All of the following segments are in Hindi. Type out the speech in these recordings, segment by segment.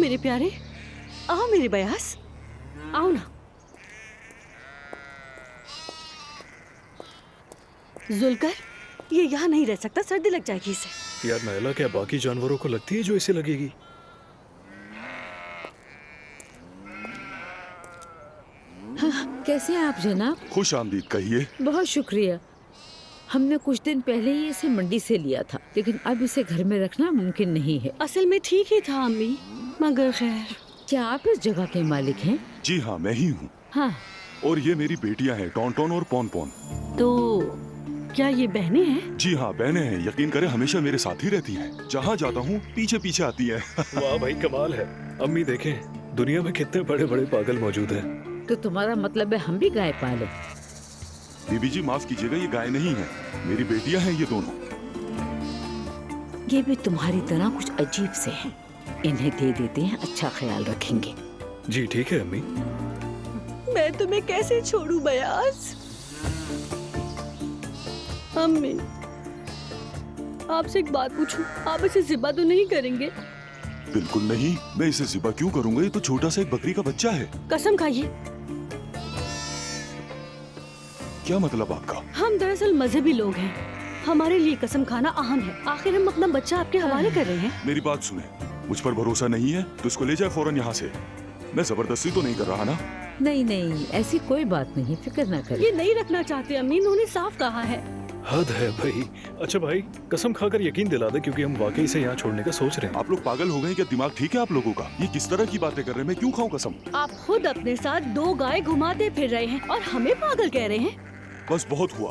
मेरे प्यारे, आओ मेरे बयास, आओ ना। जुल्कर, ये यहाँ नहीं रह सकता, सर्दी लग जाएगी इसे। यार नायला, क्या बाकी जानवरों को लगती है जो इसे लगेगी? हाँ, कैसे हैं आप जनाब? खुश आमदीद कहिए। बहुत शुक्रिया। हमने कुछ दिन पहले ही इसे मंडी से लिया था, लेकिन अब इसे घर में रखना मुमकिन नहीं है। असल में ठीक ही था अम्मी, मगर खैर। क्या आप इस जगह के मालिक हैं? जी हाँ, मैं ही हूँ। हाँ। और ये मेरी बेटियाँ हैं, टॉन-टॉन और पॉन-पॉन। तो क्या ये बहनें हैं? जी हाँ, बहनें हैं। यकीन करें, हमेशा मेरे साथ ही रहती हैं। जहाँ जाता हूँ पीछे पीछे आती है। वाह भाई, कमाल है। अम्मी देखें, दुनिया में कितने बड़े बड़े पागल मौजूद हैं। तो तुम्हारा मतलब है हम भी गाय पालें? बीबी जी माफ कीजिएगा, ये गाय नहीं है, मेरी बेटियाँ हैं ये दोनों। ये भी तुम्हारी तरह कुछ अजीब से हैं। इन्हें दे देते हैं, अच्छा ख्याल रखेंगे। जी ठीक है अम्मी। मैं तुम्हें कैसे छोड़ूं बयास? अम्मी, आपसे एक बात पूछूं, आप इसे ज़िबा तो नहीं करेंगे? बिल्कुल नहीं, मैं इसे ज़िबा क्यों करूंगा? ये तो छोटा सा एक बकरी का बच्चा है। कसम खाइए। क्या मतलब आपका? हम दरअसल मजहबी लोग हैं, हमारे लिए कसम खाना अहम है। आखिर हम अपना बच्चा आपके हवाले कर रहे हैं। मेरी बात सुने, मुझ पर भरोसा नहीं है तो इसको ले जाए फौरन यहाँ से। मैं जबरदस्ती तो नहीं कर रहा ना? नहीं नहीं, ऐसी कोई बात नहीं, फिक्र ना करें। ये नहीं रखना चाहते अम्मी, इन्होंने साफ कहा है। हद है भाई। अच्छा भाई, कसम खाकर यकीन दिला दे, क्योंकि हम वाकई से यहाँ छोड़ने का सोच रहे हैं। आप लोग पागल हो गए क्या? दिमाग ठीक है आप लोगों का? ये किस तरह की बातें कर रहे हैं? मैं क्यों खाऊं कसम? आप खुद अपने साथ 2 गाय घुमाते फिर रहे हैं और हमें पागल कह रहे हैं। बस बहुत हुआ,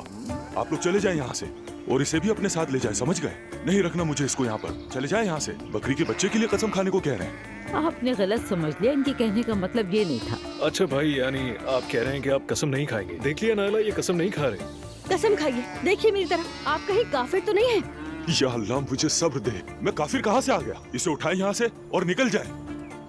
आप लोग चले जाएं यहाँ से और इसे भी अपने साथ ले जाएं, समझ गए? नहीं रखना मुझे इसको यहाँ पर। चले जाएं यहाँ से। बकरी के बच्चे के लिए कसम खाने को कह रहे हैं। आपने गलत समझ लिया, इनके कहने का मतलब ये नहीं था। अच्छा भाई, यानी आप कह रहे हैं कि आप कसम नहीं खाएंगे? देख लिया नायला, ये कसम नहीं खा रहे। कसम खाइए, देखिए मेरी तरफ। आप कहीं काफिर तो नहीं है? या अल्लाह मुझे सब्र दे। मैं काफिर कहाँ से आ गया? इसे उठाए यहाँ से और निकल जाए।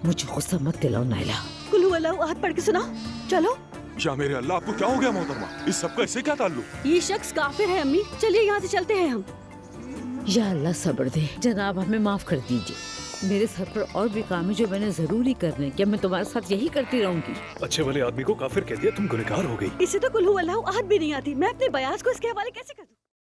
मुझे गुस्सा मत दिलाओ नायला। कुल हुवल्लाहु अहद पढ़ के सुनाओ। चलो। या मेरे अल्लाह, आपको क्या हो गया मोहतरमा? इस सबका इससे क्या ताल्लुक? ये शख्स काफिर है अम्मी, चलिए यहाँ से चलते हैं हम। या अल्लाह सब्र दे। जनाब हमें माफ कर दीजिए, मेरे सर पर और भी काम है जो मैंने जरूरी करने। क्या मैं तुम्हारे साथ यही करती रहूंगी? अच्छे वाले आदमी को काफिर कह दिया, तुम गुनहगार हो गई। इसे तो कुल हुवल्लाहु अहद भी नहीं आती। मैं अपने बयास को इसके हवाले कैसे कर दूं?